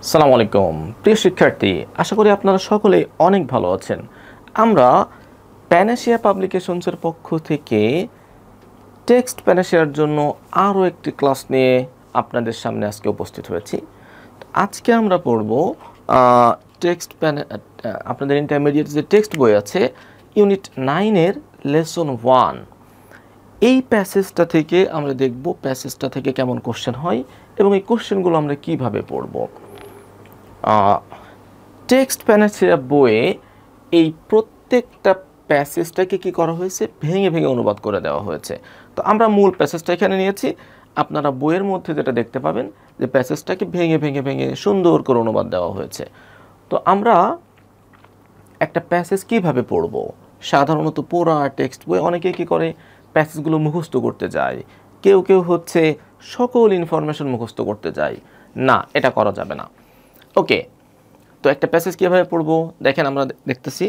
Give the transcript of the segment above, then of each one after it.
আসসালামু আলাইকুম প্রিয় শিক্ষার্থী, আশা করি আপনারা সকলে অনেক ভালো আছেন। আমরা প্যানাসিয়া পাবলিকেশনসের পক্ষ থেকে টেক্সট প্যানাসিয়ার জন্য আরও একটি ক্লাস নিয়ে আপনাদের সামনে আজকে উপস্থিত হয়েছি। আজকে আমরা পড়ব টেক্সট আপনাদের ইন্টারমিডিয়েট যে টেক্সট বই আছে ইউনিট 9-এর লেসন 1। এই প্যাসেজটা থেকে আমরা দেখব প্যাসেজটা থেকে কেমন কোশ্চেন হয় এবং এই কোশ্চেনগুলো আমরা কিভাবে পড়ব। টেক্সট প্যানাসিয়া বইয়ে এই প্রত্যেকটা প্যাসেজটাকে কি করা হয়েছে, ভেঙে ভেঙে অনুবাদ করে দেওয়া হয়েছে। তো আমরা মূল প্যাসেজটা এখানে নিয়েছি, আপনারা বইয়ের মধ্যে যেটা দেখতে পাবেন যে প্যাসেজটাকে ভেঙে ভেঙে ভেঙে সুন্দর করে অনুবাদ দেওয়া হয়েছে। তো আমরা একটা প্যাসেজ কিভাবে পড়ব, সাধারণত পুরা টেক্সট বই অনেকে কি করে প্যাসেজগুলো মুখস্থ করতে যায়, কেউ কেউ হচ্ছে সকল ইনফরমেশন মুখস্থ করতে যায়। না, এটা করা যাবে না। ওকে, তো একটা প্যাসেজ কীভাবে পড়বো দেখেন, আমরা দেখতেছি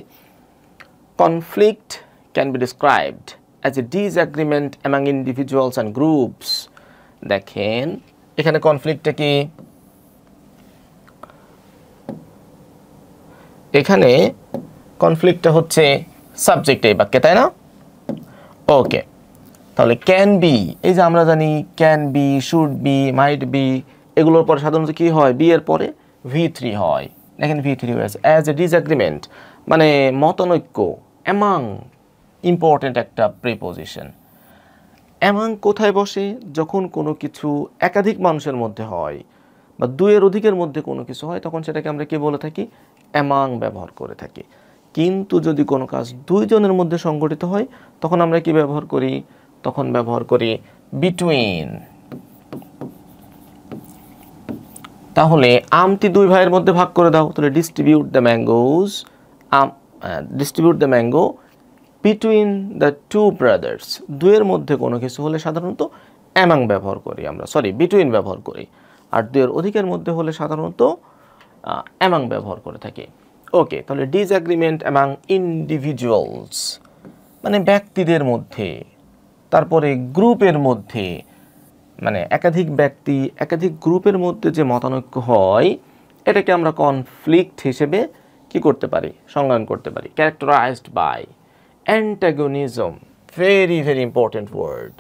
conflict can be described as a disagreement among individuals and groups. দেখেন এখানে কনফ্লিক্টটা কি, এখানে কনফ্লিক্টটা হচ্ছে সাবজেক্ট এই বাক্যে, তাই না? ওকে, তাহলে ক্যান বি, এই যে আমরা জানি can be, should B, might be, এগুলোর পরে সাধারণত কি হয়, বি এর পরে V3 হয়। দেখেন V3 হয়েছে। অ্যাজ এ ডিসএগ্রিমেন্ট মানে মতানৈক্য, অ্যামাং ইম্পর্টেন্ট একটা প্রিপোজিশন। অ্যামাং কোথায় বসে, যখন কোনো কিছু একাধিক মানুষের মধ্যে হয় বা দুইয়ের অধিকের মধ্যে কোনো কিছু হয়, তখন সেটাকে আমরা কি বলে থাকি, অ্যামাং ব্যবহার করে থাকি। কিন্তু যদি কোনো কাজ দুইজনের মধ্যে সংগঠিত হয় তখন আমরা কি ব্যবহার করি, তখন ব্যবহার করি বিটুইন। তাহলে আমটি দুই ভাইয়ের মধ্যে ভাগ করে দাও, তাহলে distribute the mangoes, distribute the mango between the two brothers. দুইয়ের মধ্যে কোনো কিছু হলে সাধারণত অ্যামাং ব্যবহার করি আমরা, বিটুইন ব্যবহার করি। আর দুইয়ের অধিকের মধ্যে হলে সাধারণত অ্যামাং ব্যবহার করে থাকি। ওকে, তাহলে ডিসএগ্রিমেন্ট অ্যামাং ইন্ডিভিজুয়ালস মানে ব্যক্তিদের মধ্যে, তারপরে গ্রুপের মধ্যে মানে একাধিক ব্যক্তি একাধিক গ্রুপের মধ্যে যে মতানৈক্য হয়, এটাকে আমরা কনফ্লিক্ট হিসেবে কি করতে পারি, সংজ্ঞায়ন করতে পারি। Characterised by antagonism, very very important word.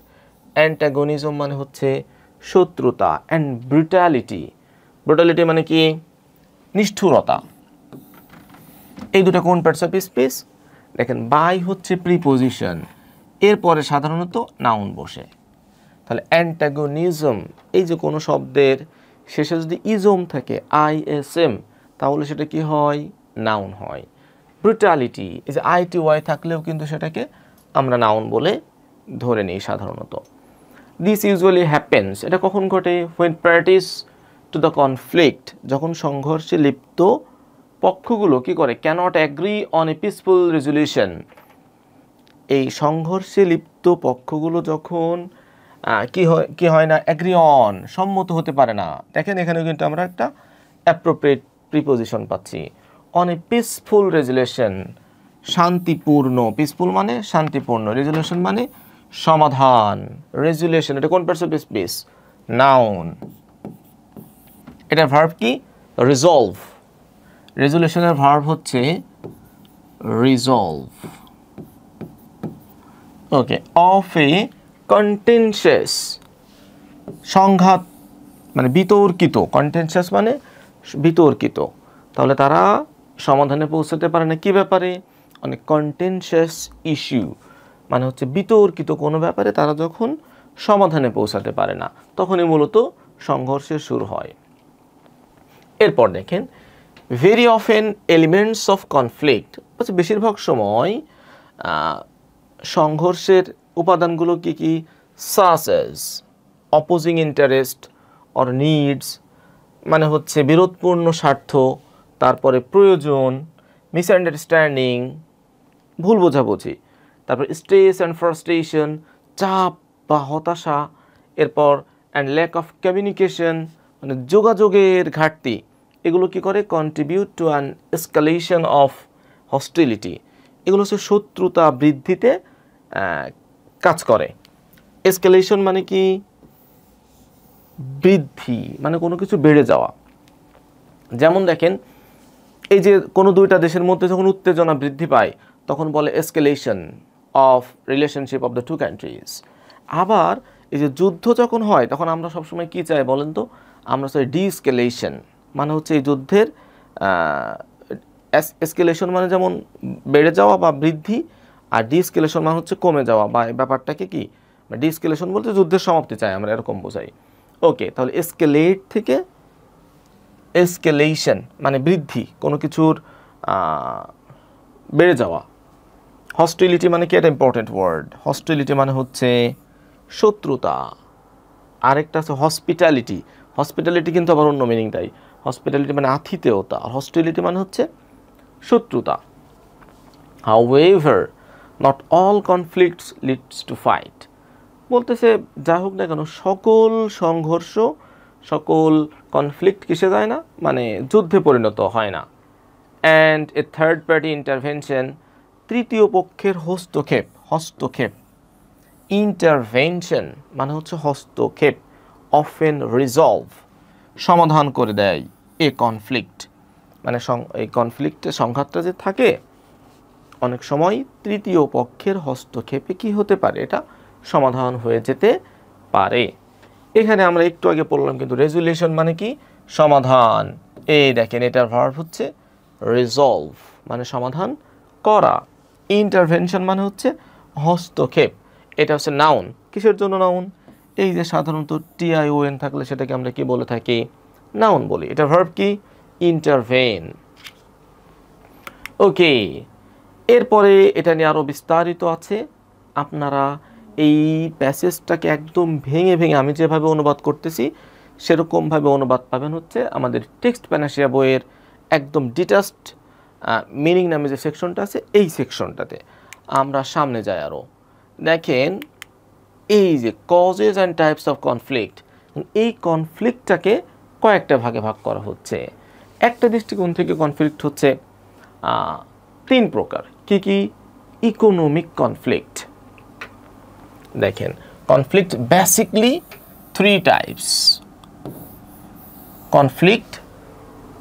Antagonism মানে হচ্ছে শত্রুতা, অ্যান্ড ব্রুটালিটি, ব্রুটালিটি মানে কি, নিষ্ঠুরতা। এই দুটো কোন পার্টস অফ স্পিচ? দেখেন বাই হচ্ছে প্রিপোজিশন, এরপরে সাধারণত নাউন বসে। তাহলে অ্যান্টাগনিজম, এই যে কোনো শব্দের শেষে যদি ইজম থাকে ISM, তাহলে সেটা কি হয়, নাউন হয়। ব্রুটালিটি, এই যে ITY থাকলেও কিন্তু সেটাকে আমরা নাউন বলে ধরে নিই সাধারণত। দিস ইউজুয়ালি হ্যাপেন্স, এটা কখন ঘটে, when parties to the conflict, যখন সংঘর্ষে লিপ্ত পক্ষগুলো কি করে, cannot agree on a peaceful resolution. এই সংঘর্ষে লিপ্ত পক্ষগুলো যখন কি হয় না, অ্যাগ্রি অন, সম্মত হতে পারে না। দেখেন এখানে কিন্তু আমরা একটা অ্যাপ্রোপ্রিয়েট প্রিপোজিশন পাচ্ছি, অন এ পিসফুল রেজুলেশন, শান্তিপূর্ণ, পিসফুল মানে শান্তিপূর্ণ, রেজুলেশন মানে সমাধান। রেজুলেশন এটা কোন পার্টস অফ স্পিচ, নাউন। এটার ভার্ব কি, রিজলভ। রেজুলেশনের ভার্ব হচ্ছে resolve. Okay, of A contentious, সংঘাত মানে বিতর্কিত, কন্টেনশাস মানে বিতর্কিত। তাহলে তারা সমাধানে পৌঁছাতে পারে না, কি ব্যাপারে, অনেক কন্টেনশাস ইস্যু মানে হচ্ছে বিতর্কিত কোনো ব্যাপারে তারা যখন সমাধানে পৌঁছাতে পারে না, তখনই মূলত সংঘর্ষের শুরু হয়। এরপর দেখেন very often elements of conflict, হচ্ছে বেশিরভাগ সময় সংঘর্ষের উপাদানগুলো কি কি, such as opposing interest or needs মানে হচ্ছে বিরোধপূর্ণ স্বার্থ, তারপরে প্রয়োজন, মিসআন্ডারস্ট্যান্ডিং ভুল বোঝাবুঝি, তারপর স্ট্রেস অ্যান্ড ফ্রাস্ট্রেশন চাপ বা হতাশা, এরপর অ্যান্ড ল্যাক অফ কমিউনিকেশন মানে যোগাযোগের ঘাটতি, এগুলো কি করে, contribute to an escalation of hostility, এগুলো হচ্ছে শত্রুতা বৃদ্ধিতে কাজ করে। এসকালেশন মানে কি, বৃদ্ধি মানে কোনো কিছু বেড়ে যাওয়া, যেমন দেখেন, এই যে কোনো দুইটা দেশের মধ্যে যখন উত্তেজনা বৃদ্ধি পায় তখন বলে escalation of relationship of the two countries. আবার এই যে যুদ্ধ যখন হয় তখন আমরা সবসময় কী চাই বলেন তো? আমরা চাই ডিএসকেলেশন, মানে হচ্ছে এই যুদ্ধের এসকেলেশন মানে যেমন বেড়ে যাওয়া বা বৃদ্ধি, আর ডিএসকেলেশন মানে হচ্ছে কমে যাওয়া বা ব্যাপারটাকে কি, ডিএসকেলেশন বলতে যুদ্ধের সমাপ্তি চাই আমরা, এরকম বোঝাই। ওকে, তাহলে এসকেলেট থেকে এসকেলেশন মানে বৃদ্ধি, কোনো কিছুর বেড়ে যাওয়া। হস্টিলিটি মানে কি, এটা ইম্পর্টেন্ট ওয়ার্ড। হস্টিলিটি মানে হচ্ছে শত্রুতা। আরেকটা আছে হসপিটালিটি। হসপিটালিটি কিন্তু আবার অন্য মিনিংটাই। হসপিটালিটি মানে আতিথেয়তা, আর হস্টিলিটি মানে হচ্ছে শত্রুতা। However, not all conflicts leads to fight. বলতেছে যা হোক না কেন সকল সংঘর্ষ, সকল কনফ্লিক্ট কিসে যায় না, মানে যুদ্ধে পরিণত হয় না। And a third party intervention, তৃতীয় পক্ষের হস্তক্ষেপ ইন্টারভেনশন মানে হচ্ছে হস্তক্ষেপ, অফেন রিজলভ সমাধান করে দেয় এ কনফ্লিক্ট, মানে এই কনফ্লিক্টের সংঘাতটা যে থাকে অনেক সময় তৃতীয় পক্ষের হস্তক্ষেপে কি হতে পারে, এটা সমাধান হয়ে যেতে পারে। এখানে আমরা একটু আগে পড়লাম কিন্তু রেজুলেশন মানে কি, সমাধান। এই দেখেন এটার ভার্ব হচ্ছে রিজলভ মানে সমাধান করা। ইন্টারভেনশন মানে হচ্ছে হস্তক্ষেপ, এটা হচ্ছে নাউন। কিসের জন্য নাউন? এই যে সাধারণত TION থাকলে সেটাকে আমরা কি বলে থাকি, নাউন বলি। এটার ভার্ব কি, ইন্টারভেন। ওকে, এরপরে এটা নিয়ে আরও বিস্তারিত আছে। আপনারা এই প্যাসেজটাকে একদম ভেঙে ভেঙে আমি যেভাবে অনুবাদ করতেছি সেরকমভাবে অনুবাদ পাবেন হচ্ছে আমাদের টেক্সট প্যানাসিয়া বইয়ের একদম ডিটাচড মিনিং নামে যে সেকশনটা আছে এই সেকশনটাতে। আমরা সামনে যাই আরও। দেখেন এই যে causes and types of conflict, এই কনফ্লিক্টটাকে কয়েকটা ভাগে ভাগ করা হচ্ছে। একটা দৃষ্টিকোণ থেকে কনফ্লিক্ট হচ্ছে 3 প্রকার। কি কি? Economic conflict. দেখেন কনফ্লিক্ট বেসিকলি 3 টাইপস। কনফ্লিক্ট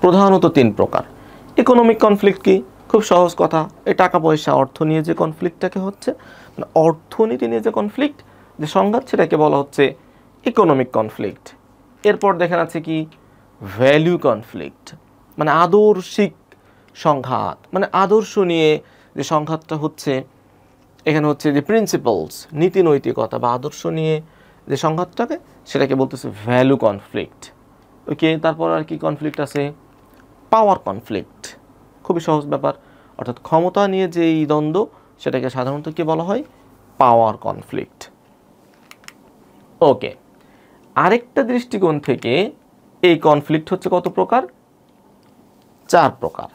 প্রধানত 3 প্রকার। ইকোনমিক কনফ্লিক্ট কি? খুব সহজ কথা, এই টাকা পয়সা অর্থ নিয়ে যে কনফ্লিক্টটাকে হচ্ছে, মানে অর্থনীতি নিয়ে যে কনফ্লিক্ট, যে সংঘাত, সেটাকে বলা হচ্ছে ইকোনমিক কনফ্লিক্ট। এরপর দেখেন আছে কি ভ্যালু কনফ্লিক্ট, মানে আদর্শিক সংঘাত, মানে আদর্শ নিয়ে যে সংঘাতটা হচ্ছে, এখানে হচ্ছে যে প্রিন্সিপালস নীতি নৈতিকতা বা আদর্শ নিয়ে যে সংঘাতটাকে সেটাকে বলতেছে ভ্যালু কনফ্লিক্ট। ওকে, তারপর আর কি কনফ্লিক্ট আছে? পাওয়ার কনফ্লিক্ট, খুবই সহজ ব্যাপার, অর্থাৎ ক্ষমতা নিয়ে যে এই দ্বন্দ্ব সেটাকে সাধারণত কি বলা হয়? পাওয়ার কনফ্লিক্ট। ওকে, আরেকটা দৃষ্টিকোণ থেকে এই কনফ্লিক্ট হচ্ছে কত প্রকার? 4 প্রকার।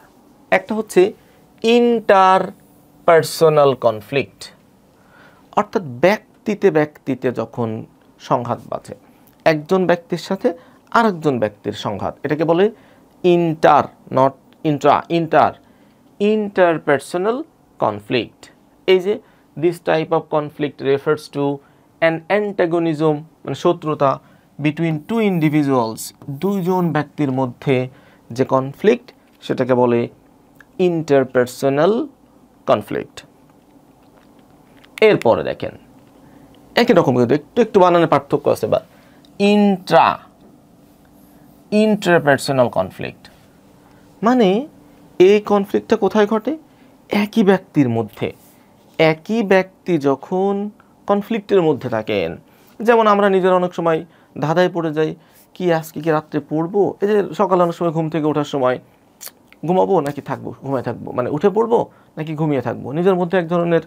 একটা হচ্ছে ইন্টারপার্সোনাল কনফ্লিক্ট, অর্থাৎ ব্যক্তিতে যখন সংঘাত বাজে, একজন ব্যক্তির সাথে আরেকজন ব্যক্তির সংঘাত, এটাকে বলে ইন্টারপার্সোনাল কনফ্লিক্ট। এই যে this type of conflict refers to an antagonism মানে শত্রুতা বিটুইন 2 ইন্ডিভিজুয়ালস, দুইজন ব্যক্তির মধ্যে যে কনফ্লিক্ট সেটাকে বলে ইন্টারপার্সোনাল কনফ্লিক্ট। এরপরে দেখেন একই রকম কিন্তু একটু বানানোর পার্থক্য আছে। বা ইন্টারপার্সোনাল কনফ্লিক্ট মানে এই কনফ্লিক্টটা কোথায় ঘটে? একই ব্যক্তির মধ্যে। একই ব্যক্তি যখন কনফ্লিক্টের মধ্যে থাকেন, যেমন আমরা নিজেরা অনেক সময় ধাঁধায় পড়ে যাই, কি আজকে কি রাত্রে পড়বো, এই যে সকালে অনেক সময় ঘুম থেকে ওঠার সময় ঘুমাবো নাকি ঘুমায় থাকবো, মানে উঠে পড়বো নাকি ঘুমিয়ে থাকবো, নিজের মধ্যে এক ধরনের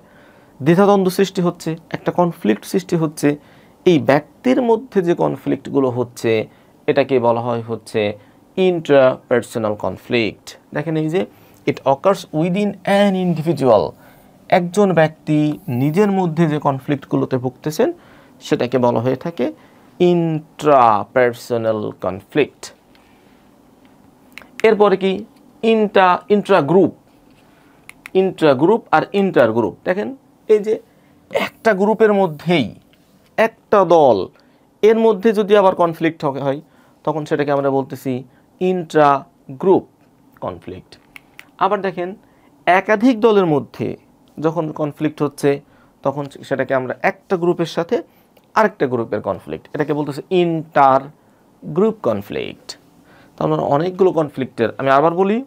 দ্বিধাদ্বন্দ্ব সৃষ্টি হচ্ছে, একটা কনফ্লিক্ট সৃষ্টি হচ্ছে। এই ব্যক্তির মধ্যে যে কনফ্লিক্টগুলো হচ্ছে এটাকে বলা হয় হচ্ছে ইন্ট্রাপার্সোনাল কনফ্লিক্ট। দেখেন এই যে ইট অকার্স উইদিন অ্যান ইন্ডিভিজুয়াল, একজন ব্যক্তি নিজের মধ্যে যে কনফ্লিক্টগুলোতে ভুগতেছেন সেটাকে বলা হয়ে থাকে ইন্ট্রাপার্সোনাল কনফ্লিক্ট। এরপরে কি ইন্ট্রাগ্রুপ আর ইন্টারগ্রুপ। দেখেন এই যে একটা গ্রুপের মধ্যেই একটা দল, এর মধ্যে যদি আবার কনফ্লিক্ট হয় তখন সেটাকে আমরা বলতেছি ইন্ট্রা গ্রুপ কনফ্লিক্ট। আবার দেখেন একাধিক দলের মধ্যে যখন কনফ্লিক্ট হচ্ছে তখন সেটাকে আমরা একটা গ্রুপের সাথে আরেকটা গ্রুপের কনফ্লিক্ট, এটাকে বলতেছে ইন্টার গ্রুপ কনফ্লিক্ট। তাহলে অনেকগুলো কনফ্লিক্টের, আমি আবার বলি,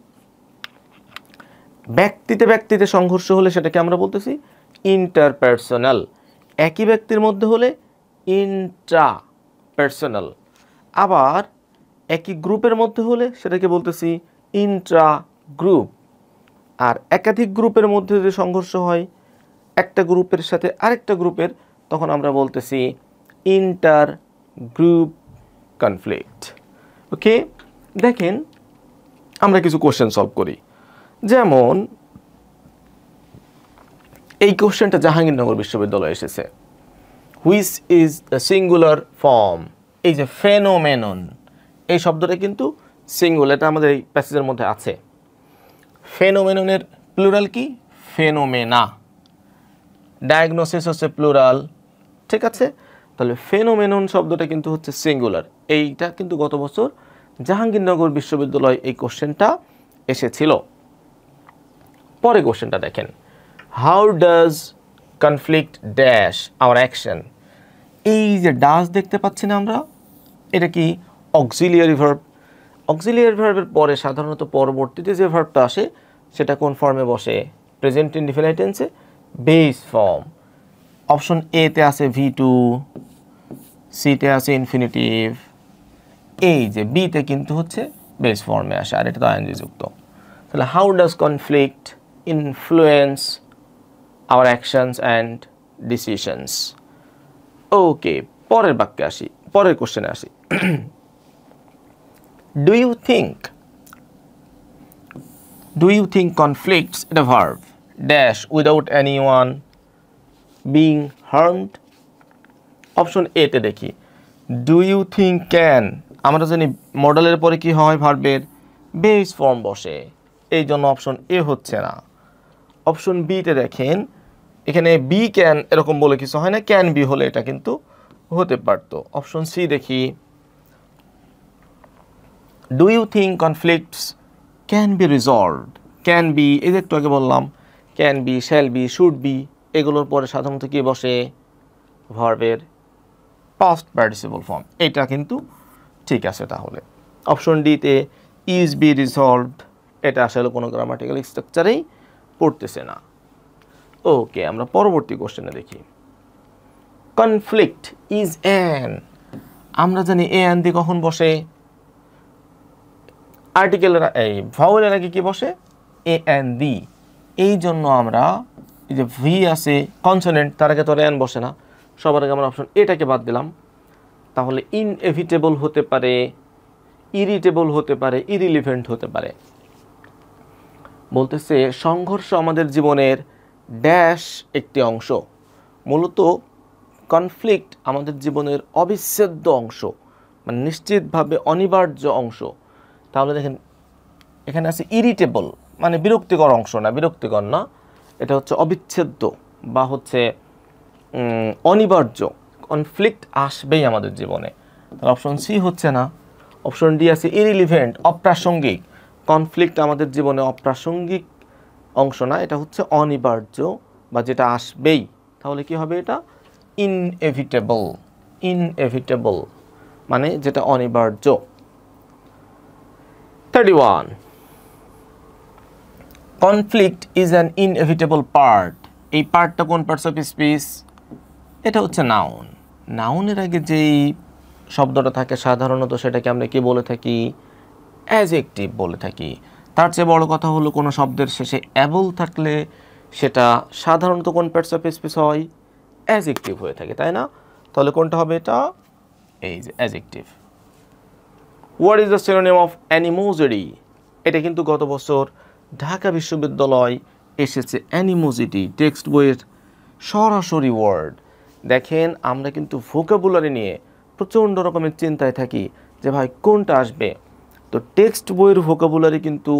ব্যক্তিতে ব্যক্তিতে সংঘর্ষ হলে সেটাকে আমরা বলতেছি ইন্টারপার্সোনাল, একই ব্যক্তির মধ্যে হলে ইন্ট্রাপার্সোনাল, আবার একই গ্রুপের মধ্যে হলে সেটাকে বলতেছি ইন্ট্রা গ্রুপ। আর একাধিক গ্রুপের মধ্যে যদি সংঘর্ষ হয় একটা গ্রুপের সাথে আরেকটা গ্রুপের, তখন আমরা বলতেছি ইন্টার গ্রুপ কনফ্লিক্ট। ওকে, দেখেন আমরা কিছু কোশ্চেন সলভ করি। যেমন এই কোশ্চেনটা জাহাঙ্গীরনগর বিশ্ববিদ্যালয়ে এসেছে, which is the singular form. এই যে ফেনোমেনন, এই শব্দটা কিন্তু সিঙ্গুলার, এটা আমাদের এই প্যাসেজের মধ্যে আছে। ফেনোমেননের প্লুরাল কি? ফেনোমেনা। ডায়াগনোসিস হচ্ছে প্লুরাল, ঠিক আছে? তাহলে ফেনোমেনন শব্দটা কিন্তু হচ্ছে সিঙ্গুলার। এইটা কিন্তু গত বছর জাহাঙ্গীরনগর বিশ্ববিদ্যালয় এই কোশ্চেনটা এসেছিল। পরে কোশ্চেনটা দেখেন, how does conflict dash our action. এই যে ডাজ দেখতে পাচ্ছি না আমরা, এটা কি? Auxiliary verb. অক্সিলিয়ারি ভার্বের পরে সাধারণত পরবর্তীতে যে ভার্বটা আসে সেটা কোন ফর্মে বসে? প্রেজেন্ট ইনডিফিনিট টেন্সে, বেস ফর্ম। অপশন এ তে আছে V2, সিতে আছে ইনফিনিটিভ, এই যে বিতে কিন্তু হচ্ছে বেস ফর্মে আসে, আর এটা তো আইএনজি যুক্ত। তাহলে how does conflict influence our actions and decisions. Okay, পরের বাক্যে আসি, পরের কোশ্চেনে আসি। ডু ইউ থিঙ্ক কনফ্লিক্টস, এটা verb, dash without anyone being harmed. Option A তে দেখি, ডু ইউ থিঙ্ক ক্যান, আমরা জানি মডেলের পরে কি হয়? ভার্বের বেস ফর্ম বসে, এই জন্য অপশন এ হচ্ছে না। অপশন বিতে দেখেন, এখানে বি ক্যান এরকম বলে কিছু হয় না, ক্যান বি হলে এটা কিন্তু হতে পারতো। অপশন সি দেখি, do you think conflicts can be resolved. Can be, এই যে একটু আগে বললাম, can be, shall be, should be, এগুলোর পরে সাধারণত কি বসে? ভার্বের পাস্ট পার্টিসিপল ফর্ম। এটা কিন্তু ঠিক আছে। তাহলে অপশন ডিতে ইজ বি রিজলভড, এটা আসলে কোনো গ্রামাটিক্যাল স্ট্রাকচারেই পড়তেছে না। ওকে, আমরা পরবর্তী কোশ্চেনে দেখি, কনফ্লিক্ট ইজ অ্যান, আমরা জানি এ অ্যান দিয়ে কখন বসে? আর্টিকেলের এই ভাওয়েলের আগে কি বসে? এ অ্যান দি। এই জন্য আমরা এই যে ভি আছে কনসোনেন্ট, তার আগে তো অ্যান বসে না, সবার আগে আমরা অপশন এটাকে বাদ দিলাম। তাহলে ইনএভিটেবল হতে পারে, ইরিটেবল হতে পারে, ইরিলিভেন্ট হতে পারে। বলতেছে সংঘর্ষ আমাদের জীবনের ড্যাশ একটি অংশ। মূলত কনফ্লিক্ট আমাদের জীবনের অবিচ্ছেদ্য অংশ, মানে নিশ্চিতভাবে অনিবার্য অংশ। তাহলে দেখেন এখানে আছে ইরিটেবল, মানে বিরক্তিকর অংশ না, বিরক্তিকর না, এটা হচ্ছে অবিচ্ছেদ্য বা হচ্ছে অনিবার্য। কনফ্লিক্ট আসবেই আমাদের জীবনে। তাহলে অপশন সি হচ্ছে না। অপশন ডি আছে ইরিলিভেন্ট, অপ্রাসঙ্গিক। কনফ্লিক্ট আমাদের জীবনে অপ্রাসঙ্গিক অংশ না, এটা হচ্ছে অনিবার্য বা যেটা আসবেই। তাহলে কি হবে? এটা ইনএভিটেবল। ইনএভিটেবল মানে যেটা অনিবার্য। 31, conflict is an inevitable part. এই পার্টটা কোন পার্টস অফ স্পিচ? এটা হচ্ছে নাউন। নাউনের আগে যেই শব্দটা থাকে সাধারণত সেটাকে আমরা কি বলে থাকি? অ্যাডজেক্টিভ বলে থাকি। তার চেয়ে বড় কথা হলো কোনো শব্দের শেষে অ্যাবল থাকলে সেটা সাধারণত কোন পার্টস অফ স্পিচ হয়? অ্যাডজেক্টিভ হয়ে থাকে, তাই না? তাহলে কোনটা হবে এটা? এই যে adjective. What is the synonym of animosity? এটা কিন্তু গত বছর ঢাকা বিশ্ববিদ্যালয় এসেছে, অ্যানিমোসিটি, টেক্সট বইয়ের সরাসরি ওয়ার্ড। দেখেন আমরা কিন্তু ভোকাবুলারি নিয়ে প্রচণ্ড রকমের চিন্তায় থাকি যে ভাই কোনটা আসবে। তো টেক্সট বইয়ের ভোকাবুলারি কিন্তু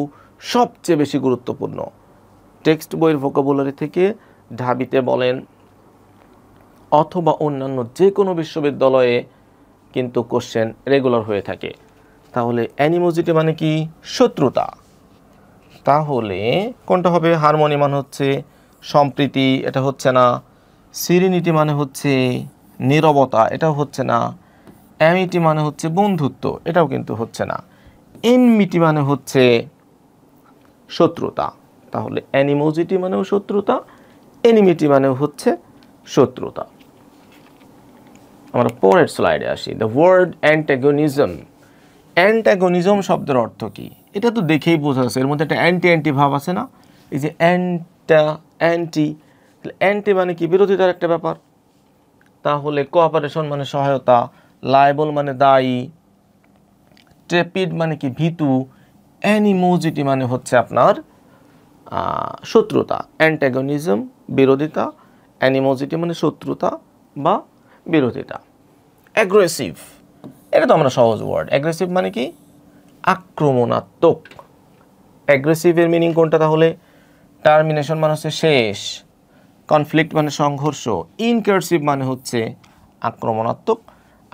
সবচেয়ে বেশি গুরুত্বপূর্ণ। টেক্সট বইয়ের ভোকাবুলারি থেকে ঢাবিতে বলেন অথবা অন্যান্য যে কোনো বিশ্ববিদ্যালয়ে কিন্তু কোশ্চেন রেগুলার হয়ে থাকে। তাহলে অ্যানিমোজিটি মানে কি? শত্রুতা। তাহলে কোনটা হবে? হারমোনি মানে হচ্ছে সম্প্রীতি, এটা হচ্ছে না। সিরিনিটি মানে হচ্ছে নীরবতা, এটাও হচ্ছে না। অ্যামিটি মানে হচ্ছে বন্ধুত্ব, এটাও কিন্তু হচ্ছে না। এনমিটি মানে হচ্ছে শত্রুতা। তাহলে অ্যানিমোজিটি মানেও শত্রুতা, এনিমিটি মানেও হচ্ছে শত্রুতা। আমরা পরের স্লাইডে আসি। The word অ্যান্টাগনিজম। অ্যান্টাগনিজম শব্দের অর্থ কি? এটা তো দেখেই বোঝা যাচ্ছে, এর মধ্যে একটা অ্যান্টি অ্যান্টি ভাব আছে না? এই যে অ্যান্টি, অ্যান্টি মানে কি? বিরোধিতার একটা ব্যাপার। তাহলে কোঅপারেশন মানে সহায়তা, লায়েবল মানে দায়ী, ট্রেপিড মানে কি? ভীতু, অ্যানিমোজিটি মানে হচ্ছে আপনার শত্রুতা। অ্যান্টাগনিজম বিরোধিতা, অ্যানিমোজিটি মানে শত্রুতা বা বিরোধিতা। অ্যাগ্রেসিভ, এটা তো আমরা সহজ ওয়ার্ড। অ্যাগ্রেসিভ মানে কি? আক্রমণাত্মক। অ্যাগ্রেসিভের মিনিং কোনটা তাহলে? টার্মিনেশন মানে হচ্ছে শেষ, কনফ্লিক্ট মানে সংঘর্ষ, ইনকার্সিভ মানে হচ্ছে আক্রমণাত্মক,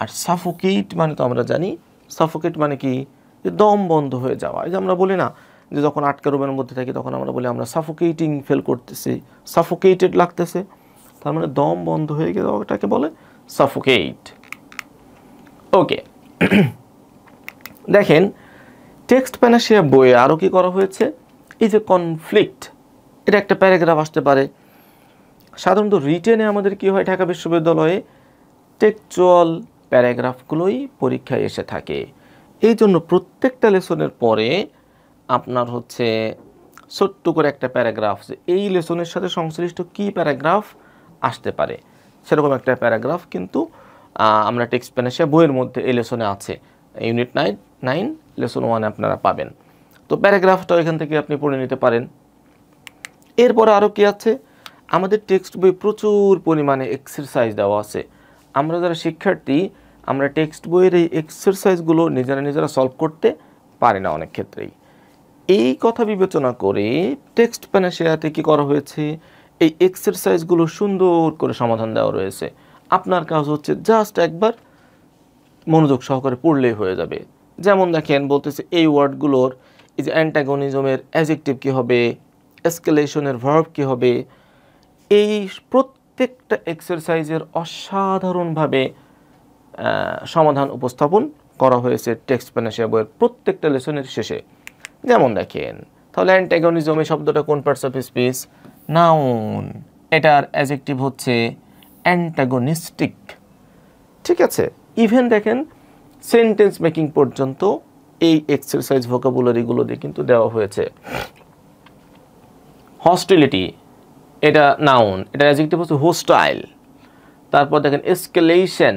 আর সাফোকেট মানে তো আমরা জানি, সাফোকেট মানে কি? যে দম বন্ধ হয়ে যাওয়া। এই যে আমরা বলি না যে যখন আটকা রুমের মধ্যে থাকি তখন আমরা বলি আমরা সাফোকেটিং ফিল করতেছি, সাফোকেটেড লাগতেছে, তার মানে দম বন্ধ হয়ে গেলে ওটাকে বলে সাফোকেট। ওকে, দেখেন টেক্সট প্যানাসিয়া বইয়ে আরও কি করা হয়েছে? এই যে কনফ্লিক্ট, এটা একটা প্যারাগ্রাফ আসতে পারে। সাধারণত রিটেনে আমাদের কি হয় ঢাকা বিশ্ববিদ্যালয়ে? টেক্সচুয়াল প্যারাগ্রাফগুলোই পরীক্ষায় এসে থাকে। এই জন্য প্রত্যেকটা লেসনের পরে আপনার হচ্ছে ছোট্ট করে একটা প্যারাগ্রাফ, এই লেসনের সাথে সংশ্লিষ্ট কি প্যারাগ্রাফ আসতে পারে সেরকম একটা প্যারাগ্রাফ কিন্তু আমরা টেক্সট প্যানাসিয়া বইয়ের মধ্যে এই লেসনে আছে। ইউনিট 9 লেসন 1 আপনারা পাবেন। তো প্যারাগ্রাফটা এখান থেকে আপনি পড়ে নিতে পারেন। এরপরে আরও কি আছে? আমাদের টেক্সট বই প্রচুর পরিমাণে এক্সারসাইজ দেওয়া আছে। আমরা যারা শিক্ষার্থী, আমরা টেক্সট বইয়ের এই এক্সারসাইজগুলো নিজেরা সলভ করতে পারি না অনেক ক্ষেত্রেই। এই কথা বিবেচনা করে টেক্সট প্যানাসিয়াতে কি করা হয়েছে? এই এক্সারসাইজগুলো সুন্দর করে সমাধান দেওয়া রয়েছে। আপনার কাজ হচ্ছে জাস্ট একবার মনোযোগ সহকারে পড়লেই হয়ে যাবে। যেমন দেখেন বলতেছে এই ওয়ার্ডগুলোর, এই যে অ্যান্টাগনিজমের অ্যাডজেক্টিভ কী হবে, এসকেলেশনের ভার্ব কী হবে, এই প্রত্যেকটা এক্সারসাইজের অসাধারণভাবে সমাধান উপস্থাপন করা হয়েছে টেক্সট প্যানাসিয়া বইয়ের প্রত্যেকটা লেসনের শেষে। যেমন দেখেন, তাহলে অ্যান্টাগনিজম এই শব্দটা কোন পার্টস অফ স্পিচ? নাউন। এটার অ্যাডজেক্টিভ হচ্ছে অ্যান্টাগনিস্টিক। ঠিক আছে, ইভেন দেখেন সেন্টেন্স মেকিং পর্যন্ত এই এক্সারসাইজ ভোকাবুলারিগুলো দিয়ে কিন্তু দেওয়া হয়েছে। হস্টিলিটি, এটা নাউন, এটা অ্যাডজেক্টিভ হচ্ছে হোস্টাইল। তারপর দেখেন এসকেলেশন,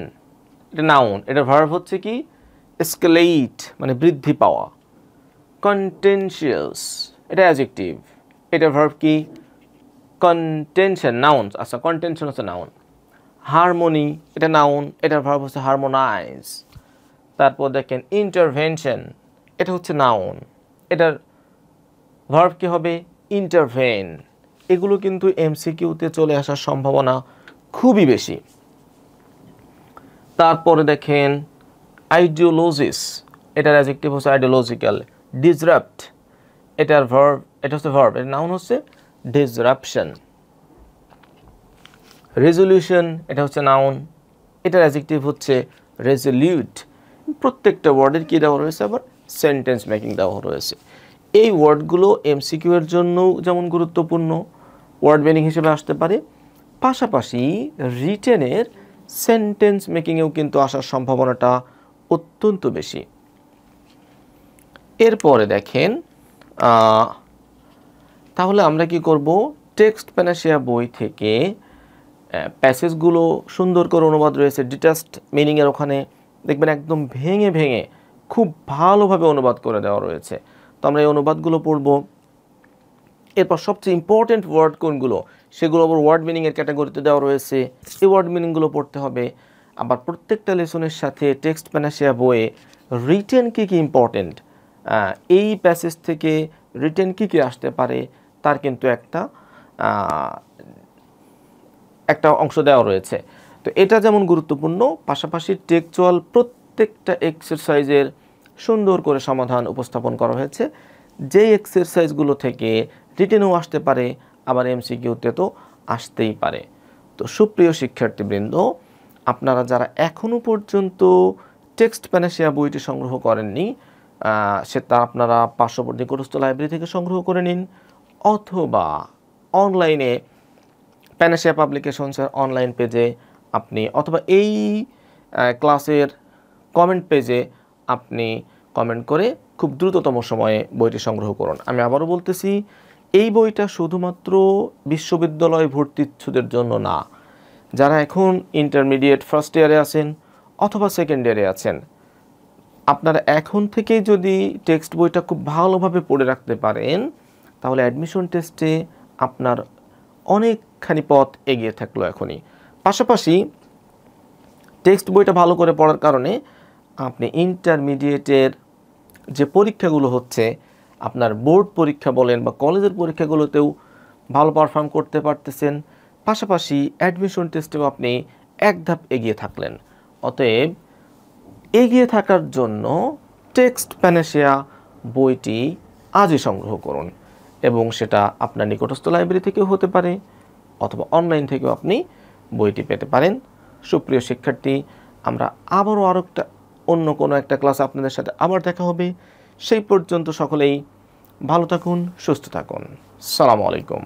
এটা নাউন, এটা ভার্ব হচ্ছে কি? এসকেলেট মানে বৃদ্ধি পাওয়া। কন্টেনশিয়াস, এটা অ্যাডজেক্টিভ, এটা ভার্ব কি? Contention, noun. আচ্ছা, কন্টেনশন হচ্ছে নাউন। হারমোনি, এটা নাউন, এটার ভার্ব হচ্ছে হারমোনাইজ। তারপর দেখেন ইন্টারভেনশন, এটা হচ্ছে নাউন, এটার ভার্ব কি হবে? ইন্টারভেন। এগুলো কিন্তু এমসিকিউতে চলে আসার সম্ভাবনা খুবই বেশি। তারপরে দেখেন আইডিওলজিস, এটার অ্যাডজেক্টিভ হচ্ছে আইডিওলজিক্যাল। ডিসরাপ্ট, এটার ভার্ব, এটা হচ্ছে ভার্ব, এর নাউন হচ্ছে ডিসরাপশন। রেজলিউশন, এটা হচ্ছে নাউন, এটার অ্যাডজেক্টিভ হচ্ছে রেজলিউট। প্রত্যেকটা ওয়ার্ডের কী দেওয়া রয়েছে? আবার সেন্টেন্স মেকিং দেওয়া রয়েছে। এই ওয়ার্ডগুলো এমসিকিউ এর জন্যও যেমন গুরুত্বপূর্ণ, ওয়ার্ড মিনিং হিসেবে আসতে পারে, পাশাপাশি রিটেনের সেন্টেন্স মেকিংয়েও কিন্তু আসার সম্ভাবনাটা অত্যন্ত বেশি। এরপরে দেখেন, তাহলে আমরা কি করব? টেক্সট প্যানাসিয়া বই থেকে প্যাসেজগুলো সুন্দর করে অনুবাদ রয়েছে, ডিটাচড মিনিংয়ের ওখানে দেখবেন একদম ভেঙে ভেঙে খুব ভালোভাবে অনুবাদ করে দেওয়া রয়েছে। তো আমরা এই অনুবাদগুলো পড়ব। এরপর সবচেয়ে ইম্পর্টেন্ট ওয়ার্ড কোনগুলো সেগুলো আবার ওয়ার্ড মিনিংয়ের ক্যাটাগরিতে দেওয়া রয়েছে, এই ওয়ার্ড মিনিংগুলো পড়তে হবে। আবার প্রত্যেকটা লেসনের সাথে টেক্সট প্যানাসিয়া বইয়ে রিটেন কী কী ইম্পর্টেন্ট, এই প্যাসেজ থেকে রিটেন কী কী আসতে পারে তার কিন্তু একটা অংশ দেওয়া রয়েছে। তো এটা যেমন গুরুত্বপূর্ণ, পাশাপাশি টেক্সচুয়াল প্রত্যেকটা এক্সারসাইজের সুন্দর করে সমাধান উপস্থাপন করা হয়েছে, যেই এক্সারসাইজগুলো থেকে রিটেনেও আসতে পারে, আবার এমসিকিউতে তো আসতেই পারে। তো সুপ্রিয় শিক্ষার্থীবৃন্দ, আপনারা যারা এখনও পর্যন্ত টেক্সট প্যানাসিয়া বইটি সংগ্রহ করেননি, সেটা আপনারা পার্শ্ববর্তী নিকটস্থ লাইব্রেরি থেকে সংগ্রহ করে নিন, অথবা অনলাইনে প্যানাসিয়া পাবলিকেশনসের অনলাইন পেজে আপনি, অথবা এই ক্লাসের কমেন্ট পেজে আপনি কমেন্ট করে খুব দ্রুততম সময়ে বইটি সংগ্রহ করুন। আমি আবারও বলতেছি, এই বইটা শুধুমাত্র বিশ্ববিদ্যালয় ভর্তিচ্ছুদের জন্য না। যারা এখন ইন্টারমিডিয়েট ফার্স্ট ইয়ারে আছেন অথবা সেকেন্ড ইয়ারে আছেন, আপনারা এখন থেকেই যদি টেক্সট বইটা খুব ভালোভাবে পড়ে রাখতে পারেন, তাহলে অ্যাডমিশন টেস্টে আপনার অনেকখানি পথ এগিয়ে থাকলো এখনই। পাশাপাশি টেক্সট বইটা ভালো করে পড়ার কারণে আপনি ইন্টারমিডিয়েটের যে পরীক্ষাগুলো হচ্ছে, আপনার বোর্ড পরীক্ষা বলেন বা কলেজের পরীক্ষাগুলোতেও ভালো পারফর্ম করতে পারতেছেন। পাশাপাশি অ্যাডমিশন টেস্টেও আপনি এক ধাপ এগিয়ে থাকলেন। অতএব এগিয়ে থাকার জন্য টেক্সট প্যানাসিয়া বইটি আজই সংগ্রহ করুন, এবং সেটা আপনার নিকটস্থ লাইব্রেরি থেকেও হতে পারে, অথবা অনলাইন থেকেও আপনি বইটি পেতে পারেন। সুপ্রিয় শিক্ষার্থী, আমরা আবারও অন্য কোনো একটা ক্লাসে আপনাদের সাথে আবার দেখা হবে। সেই পর্যন্ত সকলেই ভালো থাকুন, সুস্থ থাকুন। আসসালামু আলাইকুম।